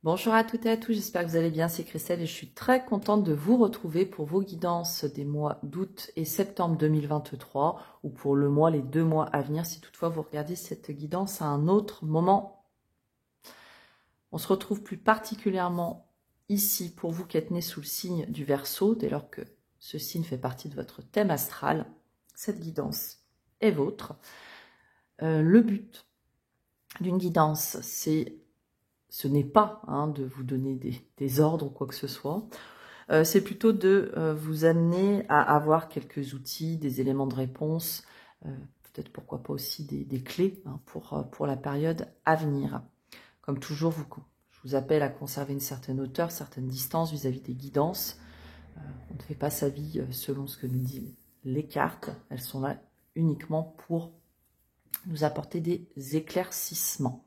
Bonjour à toutes et à tous, j'espère que vous allez bien, c'est Christelle et je suis très contente de vous retrouver pour vos guidances des mois d'août et septembre 2023 ou pour le mois, les 2 mois à venir si toutefois vous regardez cette guidance à un autre moment. On se retrouve plus particulièrement ici pour vous qui êtes nés sous le signe du Verseau, dès lors que ce signe fait partie de votre thème astral. Cette guidance est vôtre. Le but d'une guidance, ce n'est pas de vous donner des ordres ou quoi que ce soit. C'est plutôt de vous amener à avoir quelques outils, des éléments de réponse, peut-être pourquoi pas aussi des clés pour la période à venir. Comme toujours, je vous appelle à conserver une certaine hauteur, certaine distance vis-à-vis des guidances. On ne fait pas sa vie selon ce que nous disent les cartes. Elles sont là uniquement pour nous apporter des éclaircissements.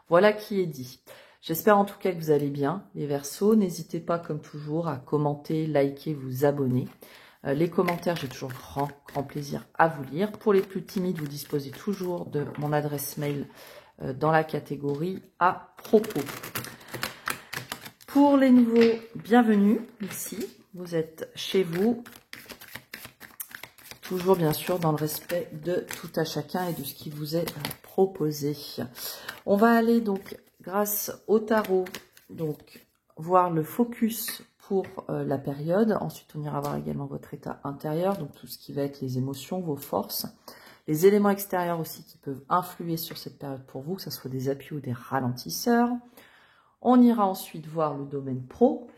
Voilà qui est dit. J'espère en tout cas que vous allez bien, les Verseaux. N'hésitez pas, comme toujours, à commenter, liker, vous abonner. Les commentaires, j'ai toujours grand plaisir à vous lire. Pour les plus timides, vous disposez toujours de mon adresse mail dans la catégorie à propos. Pour les nouveaux, bienvenue ici. Vous êtes chez vous. Toujours, bien sûr, dans le respect de tout à chacun et de ce qui vous est proposé. On va aller donc, grâce au tarot, donc voir le focus pour la période. Ensuite, on ira voir également votre état intérieur, donc tout ce qui va être les émotions, vos forces. Les éléments extérieurs aussi qui peuvent influer sur cette période pour vous, que ce soit des appuis ou des ralentisseurs. On ira ensuite voir le domaine pro,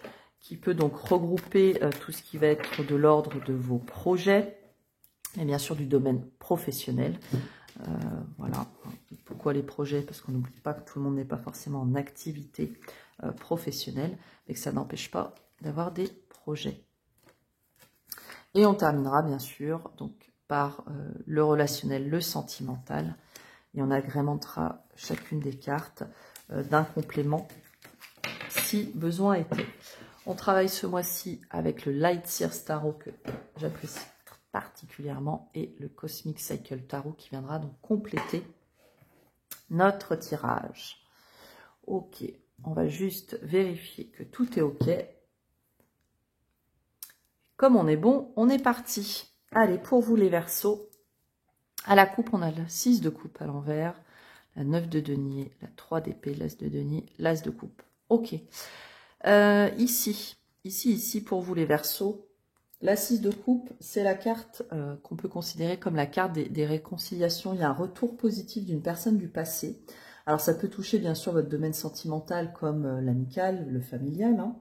qui peut donc regrouper tout ce qui va être de l'ordre de vos projets, et bien sûr du domaine professionnel. Voilà. Pourquoi les projets? Parce qu'on n'oublie pas que tout le monde n'est pas forcément en activité professionnelle, mais que ça n'empêche pas d'avoir des projets. Et on terminera bien sûr donc par le relationnel, le sentimental, et on agrémentera chacune des cartes d'un complément si besoin était. On travaille ce mois-ci avec le Light Seers Tarot que j'apprécie particulièrement et le Cosmic Cycle Tarot qui viendra donc compléter notre tirage. Ok, on va juste vérifier que tout est ok. Comme on est bon, on est parti. Allez, pour vous les Verseaux, à la coupe, on a le 6 de coupe à l'envers, la 9 de denier, la 3 d'épée, l'as de denier, l'as de coupe. Ok. Ici, pour vous les Verseaux, la 6 de coupe, c'est la carte qu'on peut considérer comme la carte des réconciliations. Il y a un retour positif d'une personne du passé. Alors, ça peut toucher bien sûr votre domaine sentimental comme l'amical, le familial.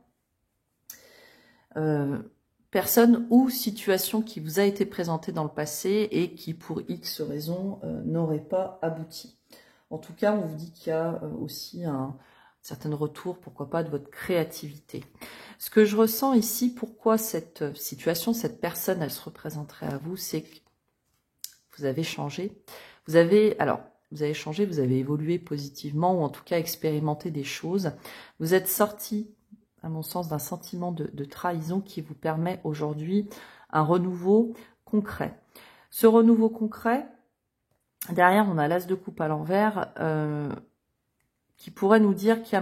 Personne ou situation qui vous a été présentée dans le passé et qui, pour X raisons, n'aurait pas abouti. En tout cas, on vous dit qu'il y a aussi un certain retour, pourquoi pas, de votre créativité. Ce que je ressens ici, pourquoi cette situation, cette personne, elle se représenterait à vous, c'est que vous avez changé. Vous avez changé, vous avez évolué positivement ou en tout cas expérimenté des choses. Vous êtes sorti, à mon sens, d'un sentiment de trahison qui vous permet aujourd'hui un renouveau concret. Ce renouveau concret, derrière, on a l'as de coupe à l'envers qui pourrait nous dire qu'il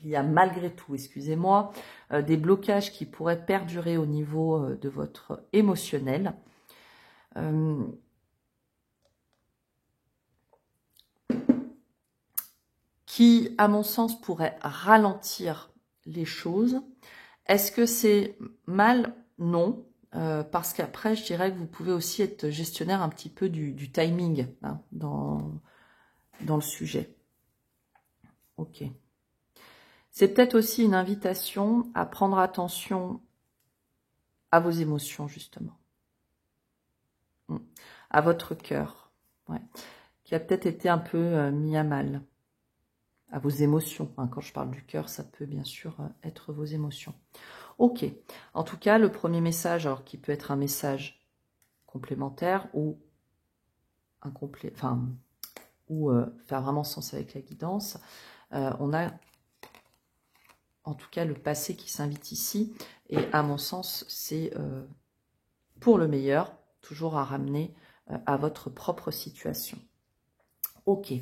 y a malgré tout, excusez-moi, des blocages qui pourraient perdurer au niveau de votre émotionnel. Qui, à mon sens, pourrait ralentir les choses. Est-ce que c'est mal? Non. Parce qu'après, je dirais que vous pouvez aussi être gestionnaire un petit peu du timing dans le sujet. Ok. C'est peut-être aussi une invitation à prendre attention à vos émotions, justement. À votre cœur, ouais, qui a peut-être été un peu mis à mal. À vos émotions. Quand je parle du cœur, ça peut bien sûr être vos émotions. Ok. En tout cas, le premier message, alors qui peut être un message complémentaire ou incomplet, faire vraiment sens avec la guidance, on a en tout cas le passé qui s'invite ici. Et à mon sens, c'est pour le meilleur, toujours à ramener à votre propre situation. Ok.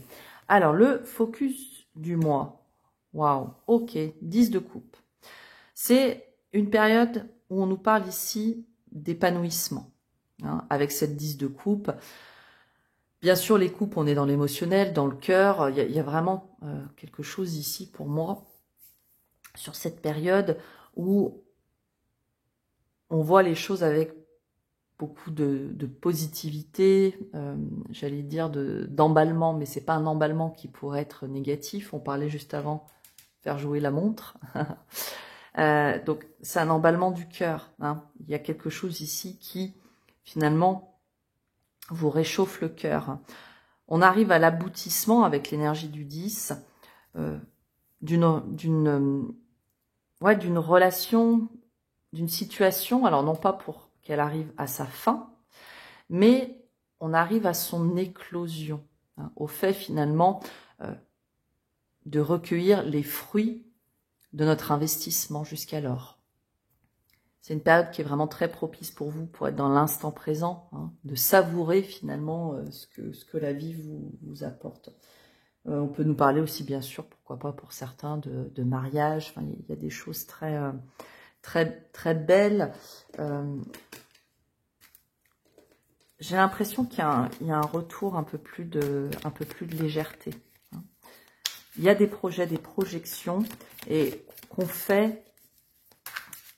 Alors, le focus du mois. Waouh, ok, 10 de coupe. C'est une période où on nous parle ici d'épanouissement, hein, avec cette 10 de coupe. Bien sûr, les coupes, on est dans l'émotionnel, dans le cœur. Il y a vraiment quelque chose ici pour moi, sur cette période où on voit les choses avec beaucoup de positivité, j'allais dire d'emballement, mais c'est pas un emballement qui pourrait être négatif. On parlait juste avant faire jouer la montre. Donc c'est un emballement du cœur, hein. Il y a quelque chose ici qui finalement vous réchauffe le cœur. On arrive à l'aboutissement avec l'énergie du 10 d'une relation, d'une situation, alors non pas pour qu'elle arrive à sa fin, mais on arrive à son éclosion, hein, au fait finalement de recueillir les fruits de notre investissement jusqu'alors. C'est une période qui est vraiment très propice pour vous, pour être dans l'instant présent, hein, de savourer finalement ce que la vie vous apporte. On peut nous parler aussi, bien sûr, pourquoi pas pour certains, de mariage. Enfin, il y a des choses très, très belles. J'ai l'impression qu'il y a un retour un peu plus de légèreté, hein. Il y a des projets, des projections, et qu'on fait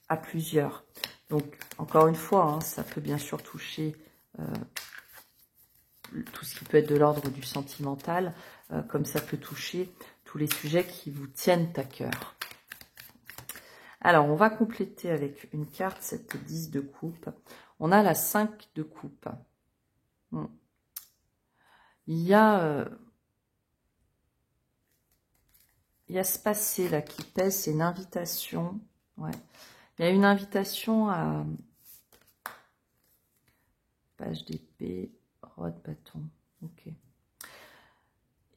à plusieurs. Donc, encore une fois, hein, ça peut bien sûr toucher tout ce qui peut être de l'ordre du sentimental, comme ça peut toucher tous les sujets qui vous tiennent à cœur. Alors, on va compléter avec une carte, cette 10 de coupe. On a la 5 de coupe. Il y a ce passé là qui pèse, c'est une invitation. Ouais. Il y a une invitation à page d'épée, roi de bâton. Ok.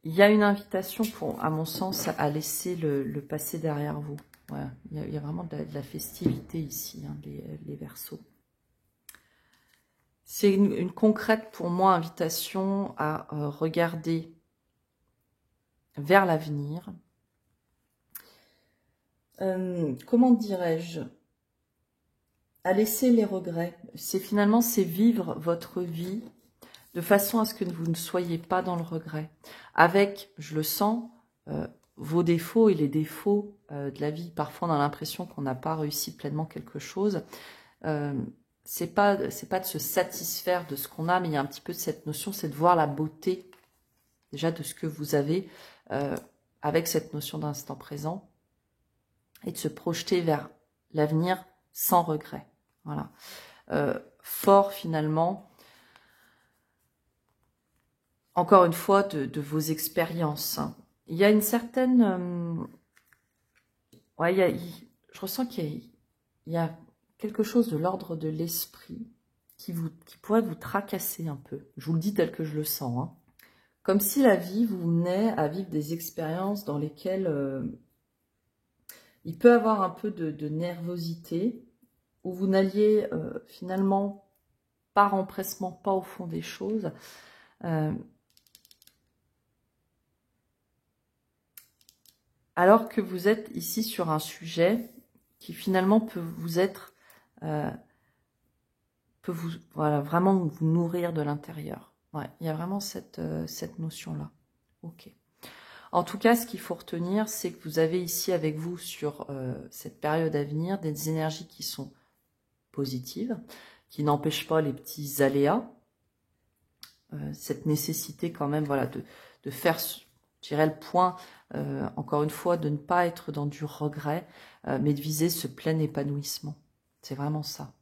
Il y a une invitation, à mon sens, à laisser le passé derrière vous. Voilà. Il y a vraiment de la festivité ici, hein, les Verseaux. C'est une concrète, pour moi, invitation à regarder vers l'avenir. Comment dirais-je? À laisser les regrets. C'est finalement, c'est vivre votre vie de façon à ce que vous ne soyez pas dans le regret. Avec, je le sens, vos défauts et les défauts de la vie. Parfois, on a l'impression qu'on n'a pas réussi pleinement quelque chose. C'est pas de se satisfaire de ce qu'on a, mais il y a un petit peu de cette notion, c'est de voir la beauté déjà de ce que vous avez avec cette notion d'instant présent et de se projeter vers l'avenir sans regret. Voilà. Fort finalement, encore une fois, de vos expériences. Il y a une certaine... je ressens qu'il y a quelque chose de l'ordre de l'esprit qui pourrait vous tracasser un peu. Je vous le dis tel que je le sens, hein. Comme si la vie vous menait à vivre des expériences dans lesquelles il peut y avoir un peu de nervosité, où vous n'alliez finalement par empressement, pas au fond des choses. Alors que vous êtes ici sur un sujet qui finalement peut vous être, vraiment vous nourrir de l'intérieur. Ouais, il y a vraiment cette notion-là. Ok. En tout cas, ce qu'il faut retenir, c'est que vous avez ici avec vous sur cette période à venir des énergies qui sont positives, qui n'empêchent pas les petits aléas. Cette nécessité quand même, voilà, de faire, je dirais, le point, encore une fois, de ne pas être dans du regret, mais de viser ce plein épanouissement. C'est vraiment ça.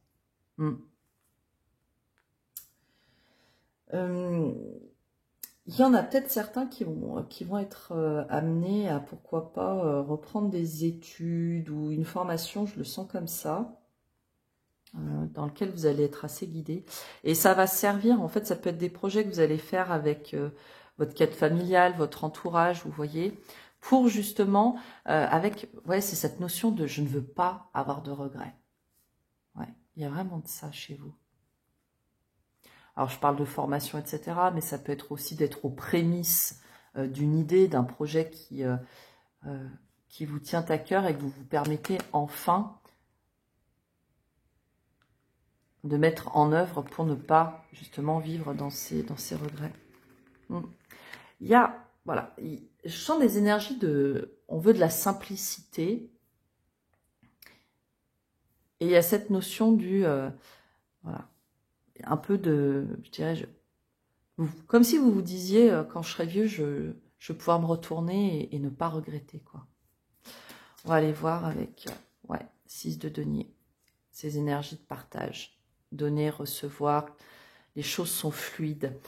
Il y en a peut-être certains qui vont être amenés à, pourquoi pas, reprendre des études ou une formation, je le sens comme ça, dans lequel vous allez être assez guidé. Et ça va servir, en fait, ça peut être des projets que vous allez faire avec votre cadre familial, votre entourage, vous voyez, pour justement, c'est cette notion de « je ne veux pas avoir de regrets ». Ouais, il y a vraiment de ça chez vous. Alors, je parle de formation, etc., mais ça peut être aussi d'être aux prémices d'une idée, d'un projet qui vous tient à cœur et que vous vous permettez enfin de mettre en œuvre pour ne pas justement vivre dans ces regrets. Il y a, voilà, je sens des énergies on veut de la simplicité, et il y a cette notion voilà, un peu je dirais, comme si vous vous disiez, quand je serai vieux, je vais pouvoir me retourner et ne pas regretter, quoi. On va aller voir avec, ouais, 6 de denier, ces énergies de partage. Donner, recevoir, les choses sont fluides.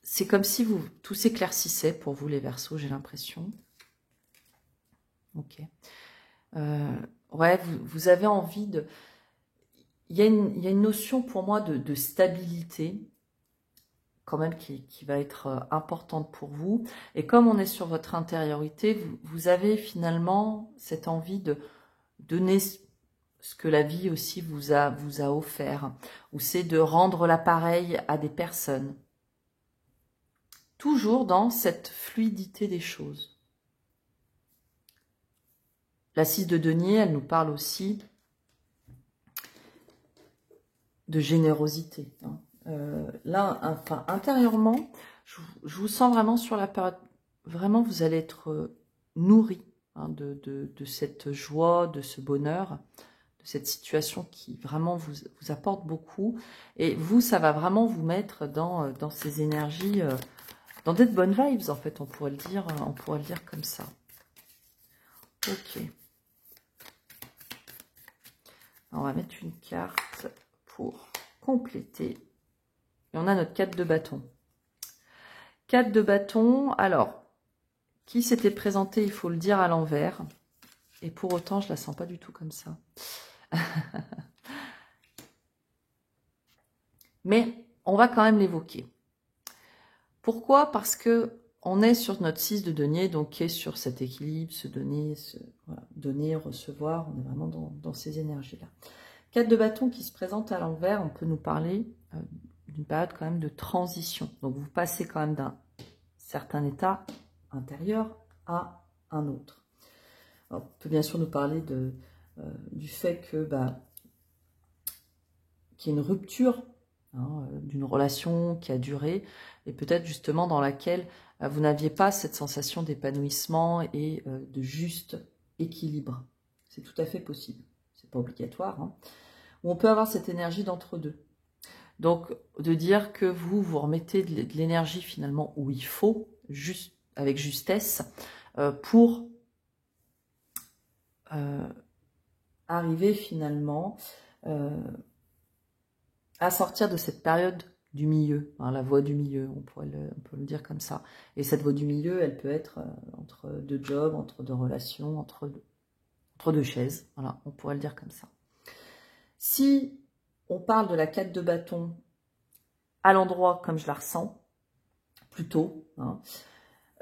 C'est comme si tout s'éclaircissait pour vous, les Verseaux, j'ai l'impression. Ok. Ouais, vous avez envie de... Il y a une notion pour moi de stabilité, quand même, qui va être importante pour vous. Et comme on est sur votre intériorité, vous avez finalement cette envie de donner ce que la vie aussi vous a offert, ou c'est de rendre l'appareil à des personnes. Toujours dans cette fluidité des choses. La 6 de denier, elle nous parle aussi de générosité. Là, enfin, intérieurement, je vous sens vraiment sur la période, vraiment vous allez être nourri de cette joie, de ce bonheur, de cette situation qui vraiment vous apporte beaucoup. Et vous, ça va vraiment vous mettre dans ces énergies, dans des bonnes vibes, en fait, on pourrait le dire comme ça. Ok. On va mettre une carte pour compléter. Et on a notre 4 de bâton. 4 de bâton, alors, qui s'était présenté, il faut le dire, à l'envers. Et pour autant, je la sens pas du tout comme ça. Mais on va quand même l'évoquer. Pourquoi? Parce que on est sur notre 6 de denier, donc qui est sur cet équilibre, se donner, voilà, donner, recevoir. On est vraiment dans ces énergies-là. 4 de bâton qui se présente à l'envers, on peut nous parler d'une période quand même de transition. Donc vous passez quand même d'un certain état intérieur à un autre. Alors, on peut bien sûr nous parler du fait que qu'il y ait une rupture d'une relation qui a duré, et peut-être justement dans laquelle vous n'aviez pas cette sensation d'épanouissement et de juste équilibre. C'est tout à fait possible. C'est pas obligatoire. Ou on peut avoir cette énergie d'entre-deux. Donc, de dire que vous remettez de l'énergie finalement où il faut, juste, avec justesse, pour arriver finalement à sortir de cette période du milieu, la voie du milieu, on peut le dire comme ça. Et cette voie du milieu, elle peut être entre deux jobs, entre deux relations, entre deux chaises, voilà, on pourrait le dire comme ça. Si on parle de la 4 de bâton à l'endroit comme je la ressens, plutôt,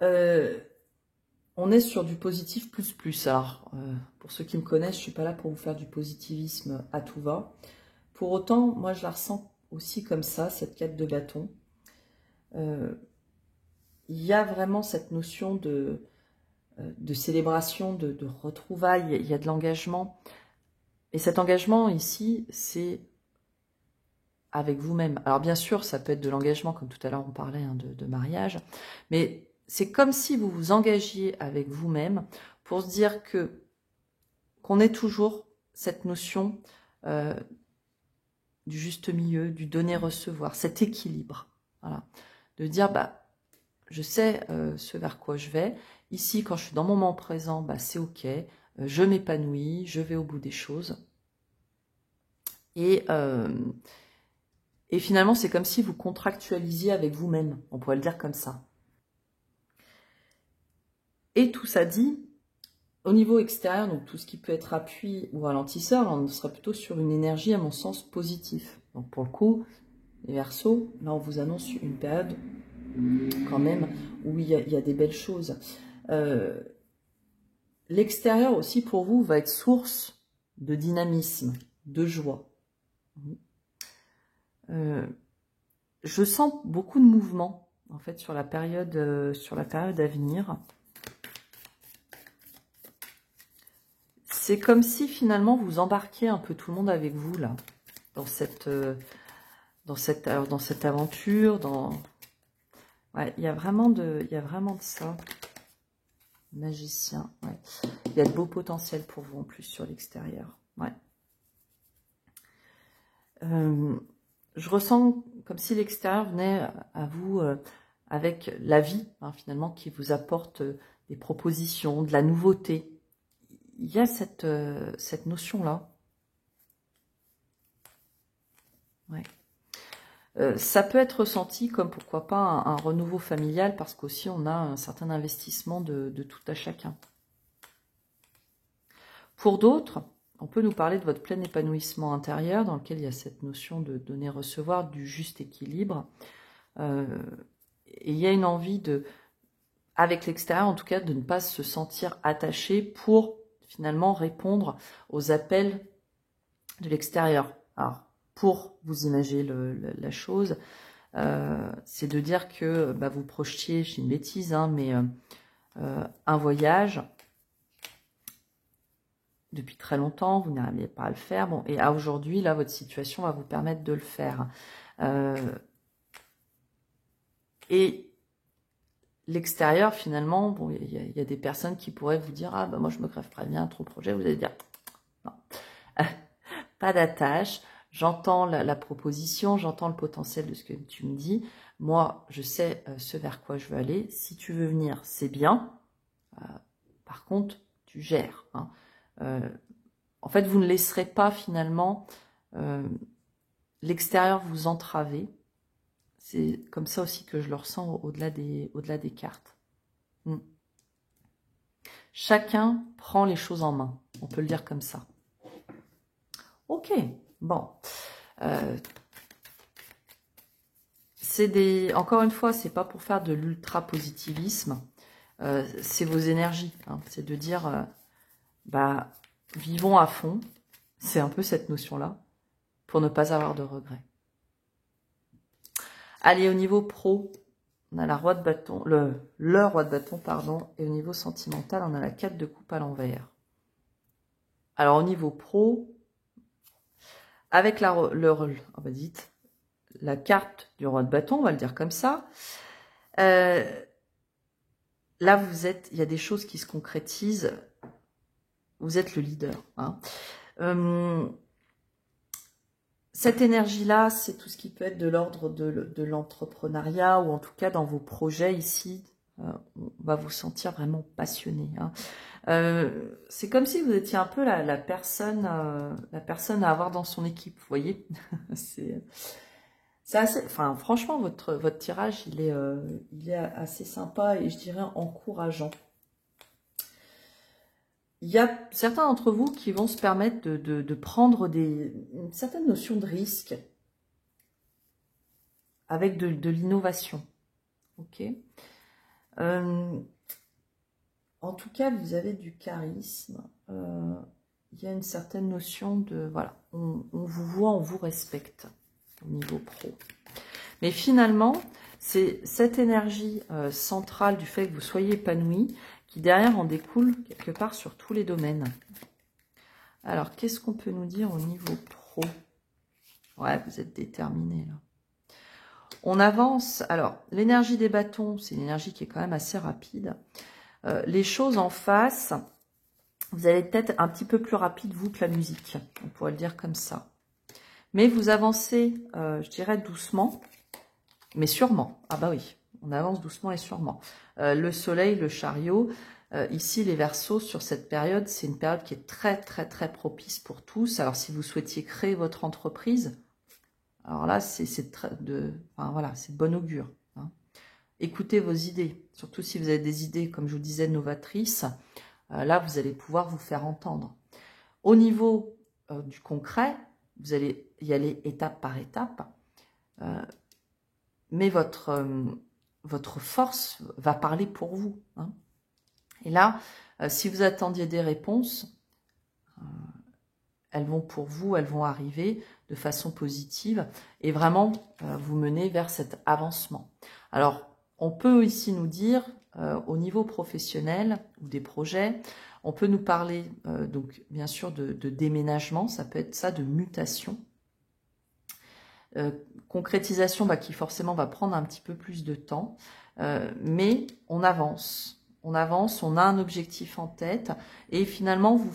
on est sur du positif plus. Alors, pour ceux qui me connaissent, je ne suis pas là pour vous faire du positivisme à tout va. Pour autant, moi, je la ressens aussi comme ça, cette 4 de bâton. Il y a vraiment cette notion de célébration, de retrouvailles, il y a de l'engagement. Et cet engagement ici, c'est avec vous-même. Alors bien sûr, ça peut être de l'engagement, comme tout à l'heure on parlait de mariage, mais c'est comme si vous vous engagiez avec vous-même pour se dire qu'on ait toujours cette notion du juste milieu, du donner-recevoir, cet équilibre. Voilà. De dire, je sais ce vers quoi je vais. Ici, quand je suis dans mon moment présent, c'est ok, je m'épanouis, je vais au bout des choses. Et finalement, c'est comme si vous contractualisiez avec vous-même, on pourrait le dire comme ça. Et tout ça dit, au niveau extérieur, donc tout ce qui peut être appui ou ralentisseur, là, on sera plutôt sur une énergie, à mon sens, positive. Donc pour le coup, les Verseaux, là on vous annonce une période quand même où il y a des belles choses. L'extérieur aussi pour vous va être source de dynamisme, de joie. Je sens beaucoup de mouvement en fait sur la période à venir. C'est comme si finalement vous embarquiez un peu tout le monde avec vous là, dans cette aventure, Ouais, il y a vraiment de ça. Magicien, ouais. Il y a de beaux potentiels pour vous en plus sur l'extérieur. Ouais. Je ressens comme si l'extérieur venait à vous avec la vie, hein, finalement, qui vous apporte des propositions, de la nouveauté. Il y a cette notion-là. Ouais. Ça peut être ressenti comme, pourquoi pas, un renouveau familial, parce qu'aussi on a un certain investissement de tout à chacun. Pour d'autres, on peut nous parler de votre plein épanouissement intérieur, dans lequel il y a cette notion de donner-recevoir, du juste équilibre. Et il y a une envie avec l'extérieur en tout cas, de ne pas se sentir attaché pour finalement répondre aux appels de l'extérieur. Alors, pour vous imaginer la chose, c'est de dire que vous projetiez, je dis une bêtise, hein, mais un voyage depuis très longtemps, vous n'arrivez pas à le faire. Bon, et aujourd'hui, là, votre situation va vous permettre de le faire. Et l'extérieur, finalement, bon, il y a des personnes qui pourraient vous dire « Ah, moi, je me crève très bien, trop projet. » Vous allez dire « Non, pas d'attache. J'entends la proposition, j'entends le potentiel de ce que tu me dis. Moi, je sais ce vers quoi je veux aller. Si tu veux venir, c'est bien. Par contre, tu gères. Hein. En fait, vous ne laisserez pas finalement l'extérieur vous entraver. C'est comme ça aussi que je le ressens au-delà des cartes. Chacun prend les choses en main. On peut le dire comme ça. Ok, bon. Encore une fois, c'est pas pour faire de l'ultra-positivisme. C'est vos énergies. Hein. C'est de dire, vivons à fond. C'est un peu cette notion-là, pour ne pas avoir de regrets. Allez, au niveau pro, on a la roi de bâton, le roi de bâton, pardon, et au niveau sentimental, on a la 4 de coupe à l'envers. Alors, au niveau pro, avec la carte du roi de bâton, on va le dire comme ça, là, il y a des choses qui se concrétisent, vous êtes le leader. Hein. Cette énergie-là, c'est tout ce qui peut être de l'ordre de l'entrepreneuriat, ou en tout cas dans vos projets ici, on va vous sentir vraiment passionné. Hein. C'est comme si vous étiez un peu la personne à avoir dans son équipe, vous voyez. C'est assez, enfin, franchement, votre tirage, il est assez sympa et je dirais encourageant. Il y a certains d'entre vous qui vont se permettre de prendre une certaine notion de risque avec de l'innovation. Ok. En tout cas, vous avez du charisme. Il y a une certaine notion de... Voilà, on vous voit, on vous respecte au niveau pro. Mais finalement, c'est cette énergie centrale du fait que vous soyez épanoui qui derrière en découle quelque part sur tous les domaines. Alors, qu'est-ce qu'on peut nous dire au niveau pro? Ouais, vous êtes déterminé là. On avance. Alors, l'énergie des bâtons, c'est une énergie qui est quand même assez rapide. Les choses en face, vous allez peut-être un petit peu plus rapide, vous, que la musique. On pourrait le dire comme ça. Mais vous avancez, je dirais, doucement, mais sûrement. Ah bah oui, on avance doucement et sûrement. Le soleil, le chariot, ici les Verseaux, sur cette période, c'est une période qui est très très très propice pour tous. Alors si vous souhaitiez créer votre entreprise, alors là c'est de bon augure. Hein. Écoutez vos idées, surtout si vous avez des idées, comme je vous disais, novatrices. Là vous allez pouvoir vous faire entendre. Au niveau du concret, vous allez y aller étape par étape. Mais votre force va parler pour vous. Hein. Et là, si vous attendiez des réponses, elles vont pour vous, elles vont arriver de façon positive et vraiment vous mener vers cet avancement. Alors, on peut ici nous dire, au niveau professionnel ou des projets. On peut nous parler, donc bien sûr, de déménagement, ça peut être ça, de mutation. Concrétisation qui forcément va prendre un petit peu plus de temps, mais on avance, on a un objectif en tête et finalement vous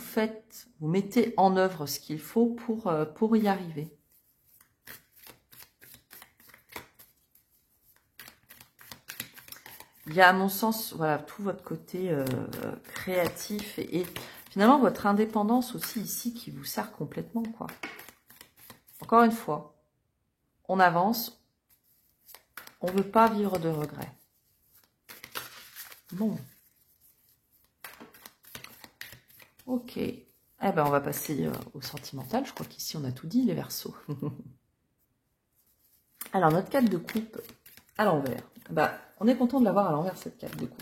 mettez en œuvre ce qu'il faut pour y arriver. Il y a à mon sens, voilà, tout votre côté créatif et finalement votre indépendance aussi ici qui vous sert complètement, quoi. Encore une fois, on avance, on ne veut pas vivre de regrets. Bon. Ok. Eh ben, on va passer au sentimental. Je crois qu'ici, on a tout dit, les Verseaux. Alors, notre carte de coupe à l'envers. On est content de l'avoir à l'envers, cette carte de coupe.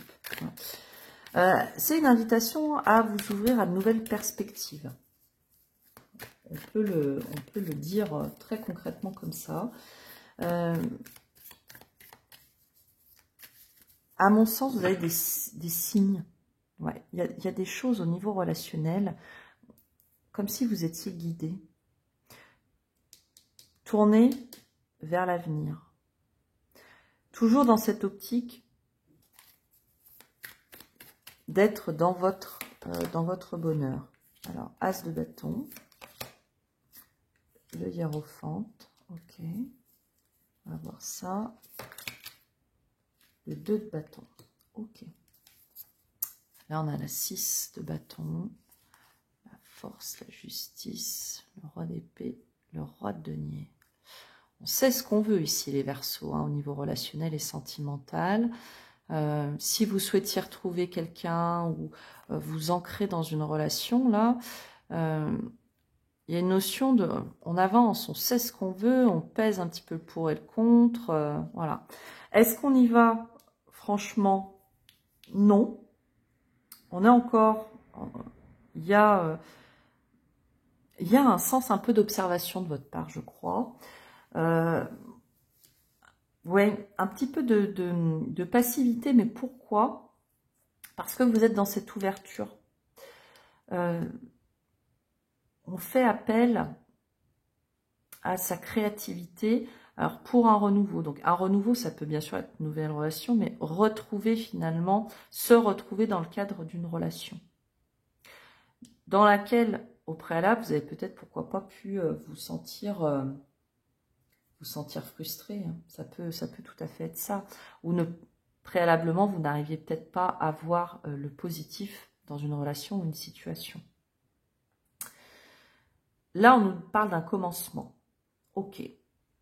C'est une invitation à vous ouvrir à de nouvelles perspectives. On peut le dire très concrètement comme ça. À mon sens, vous avez des signes. Ouais, il y a des choses au niveau relationnel, comme si vous étiez guidé. Tournez vers l'avenir. Toujours dans cette optique d'être dans votre bonheur. Alors, As de bâton, le hiérophante, ok. On va voir ça. Le 2 de bâton, ok. Là, on a la 6 de bâton, la force, la justice, le roi d'épée, le roi de denier. On sait ce qu'on veut ici, les Verseaux, au niveau relationnel et sentimental. Si vous souhaitiez retrouver quelqu'un ou vous ancrer dans une relation, là, il y a une notion de... On avance, on sait ce qu'on veut, on pèse un petit peu le pour et le contre, voilà. Est-ce qu'on y va? Franchement, non. On est encore... Il y a un sens un peu d'observation de votre part, je crois. Ouais, un petit peu de passivité, mais pourquoi? Parce que vous êtes dans cette ouverture. On fait appel à sa créativité, alors pour un renouveau. Donc un renouveau, ça peut bien sûr être une nouvelle relation, mais retrouver finalement, se retrouver dans le cadre d'une relation. Dans laquelle, au préalable, vous avez peut-être, pourquoi pas, pu vous sentir frustré. Hein. Ça peut tout à fait être ça. Ou préalablement, vous n'arriviez peut-être pas à voir le positif dans une relation ou une situation. Là, on nous parle d'un commencement. Ok.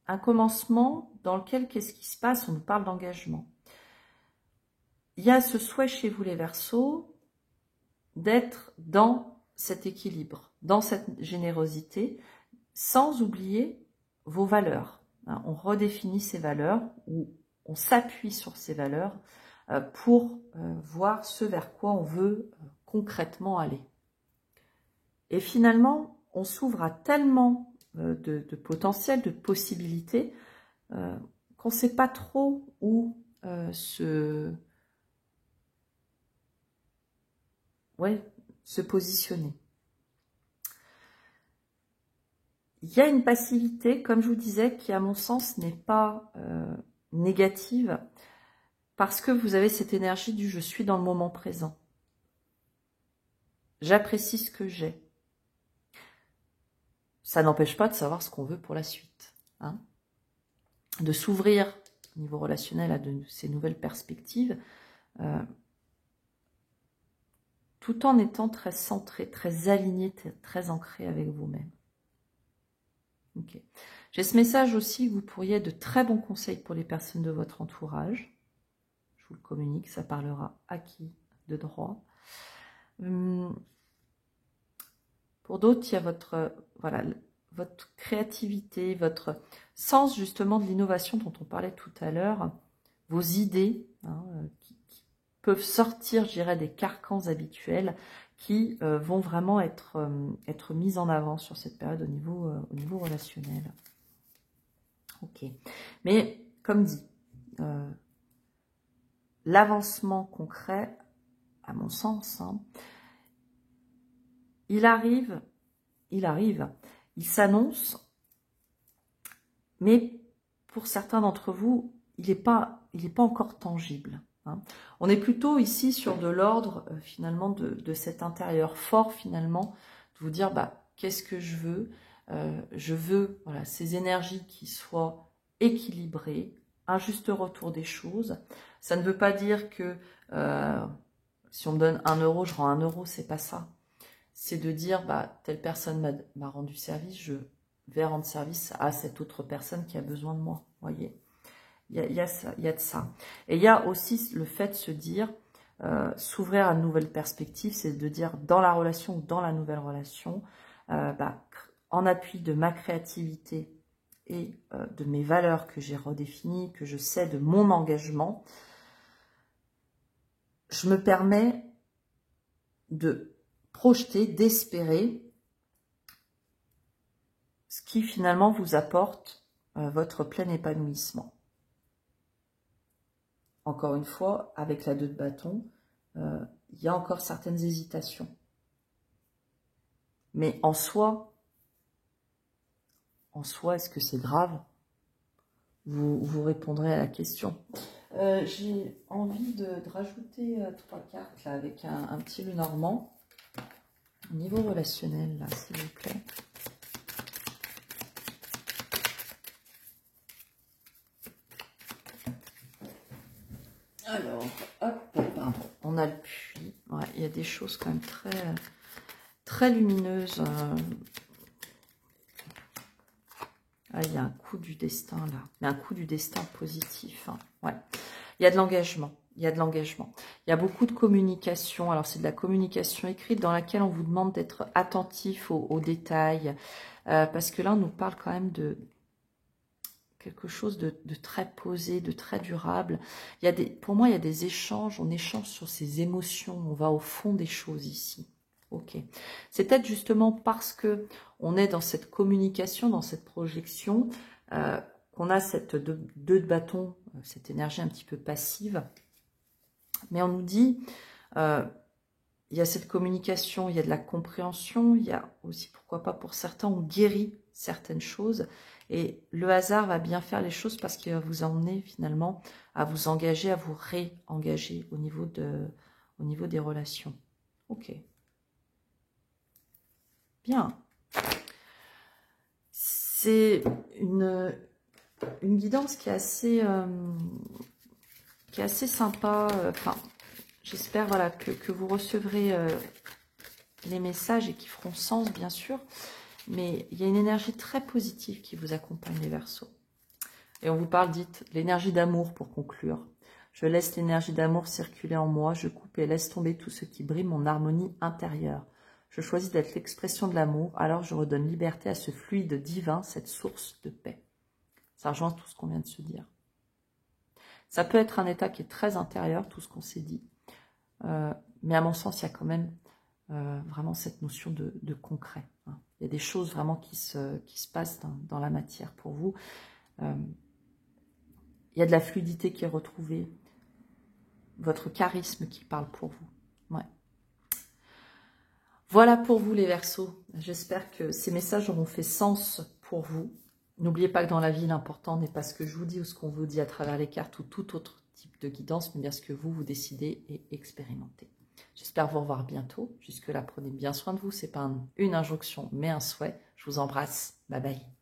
Un commencement dans lequel, qu'est-ce qui se passe? On nous parle d'engagement. Il y a ce souhait chez vous, les Verseaux, d'être dans cet équilibre, dans cette générosité, sans oublier vos valeurs. On redéfinit ces valeurs ou on s'appuie sur ces valeurs pour voir ce vers quoi on veut concrètement aller. Et finalement, on s'ouvre à tellement de potentiel, de possibilités, qu'on ne sait pas trop où se positionner. Il y a une passivité, comme je vous disais, qui à mon sens n'est pas négative, parce que vous avez cette énergie du « je suis dans le moment présent ». J'apprécie ce que j'ai. Ça n'empêche pas de savoir ce qu'on veut pour la suite. Hein, de s'ouvrir au niveau relationnel à ces nouvelles perspectives, tout en étant très centré, très aligné, très ancré avec vous-même. Okay. J'ai ce message aussi, vous pourriez être de très bons conseils pour les personnes de votre entourage. Je vous le communique, ça parlera à qui de droit. Pour d'autres, il y a votre créativité, votre sens justement de l'innovation dont on parlait tout à l'heure, vos idées qui peuvent sortir, je dirais, des carcans habituels qui vont vraiment être mises en avant sur cette période au niveau relationnel. Ok. Mais, comme dit, l'avancement concret, à mon sens, hein, il arrive, il s'annonce, mais pour certains d'entre vous, il n'est pas encore tangible. Hein. On est plutôt ici sur de l'ordre, finalement, de cet intérieur fort, finalement, de vous dire, bah, qu'est-ce que je veux? Je veux, voilà, ces énergies qui soient équilibrées, un juste retour des choses. Ça ne veut pas dire que si on me donne 1 euro, je rends 1 euro, c'est pas ça. C'est de dire, bah, telle personne m'a rendu service, je vais rendre service à cette autre personne qui a besoin de moi. Voyez, il y a de ça. Et il y a aussi le fait de se dire, s'ouvrir à de nouvelles perspectives, c'est de dire dans la relation ou dans la nouvelle relation, bah, en appui de ma créativité et de mes valeurs que j'ai redéfinies, que je sais de mon engagement, je me permets de projeter, d'espérer ce qui finalement vous apporte votre plein épanouissement. Encore une fois, avec la 2 de bâton, il y a encore certaines hésitations. Mais en soi, est-ce que c'est grave? Vous répondrez à la question. J'ai envie de rajouter 3 cartes là, avec un petit Lenormand. Au niveau relationnel, là, s'il vous plaît. Alors, hop, pardon. On a le puits. Ouais, il y a des choses quand même très lumineuses. Ah, il y a un coup du destin là, mais un coup du destin positif. Hein. Ouais. Il y a de l'engagement. Il y a de l'engagement. Il y a beaucoup de communication. Alors, c'est de la communication écrite dans laquelle on vous demande d'être attentif aux détails. Parce que là, on nous parle quand même de quelque chose de très posé, de très durable. Pour moi, il y a des échanges. On échange sur ses émotions. On va au fond des choses ici. Ok. C'est peut-être justement parce que on est dans cette communication, dans cette projection, qu'on a cette 2 de bâton, cette énergie un petit peu passive. Mais on nous dit, il y a cette communication, il y a de la compréhension, il y a aussi, pourquoi pas pour certains, on guérit certaines choses. Et le hasard va bien faire les choses parce qu'il va vous emmener finalement à vous engager, à vous réengager au niveau des relations. Ok. Bien. C'est une guidance qui est assez sympa. Enfin, j'espère voilà, que vous recevrez les messages et qui feront sens, bien sûr. Mais il y a une énergie très positive qui vous accompagne, les Verseaux. Et on vous parle, dites, l'énergie d'amour pour conclure. Je laisse l'énergie d'amour circuler en moi. Je coupe et laisse tomber tout ce qui brime mon harmonie intérieure. Je choisis d'être l'expression de l'amour, alors je redonne liberté à ce fluide divin, cette source de paix. Ça rejoint tout ce qu'on vient de se dire. Ça peut être un état qui est très intérieur, tout ce qu'on s'est dit. Mais à mon sens, il y a quand même vraiment cette notion de concret. Hein. Il y a des choses vraiment qui se passent dans la matière pour vous. Il y a de la fluidité qui est retrouvée. Votre charisme qui parle pour vous. Ouais. Voilà pour vous les Verseaux. J'espère que ces messages auront fait sens pour vous. N'oubliez pas que dans la vie, l'important n'est pas ce que je vous dis ou ce qu'on vous dit à travers les cartes ou tout autre type de guidance, mais bien ce que vous décidez et expérimentez. J'espère vous revoir bientôt. Jusque-là, prenez bien soin de vous. Ce n'est pas une injonction, mais un souhait. Je vous embrasse. Bye bye.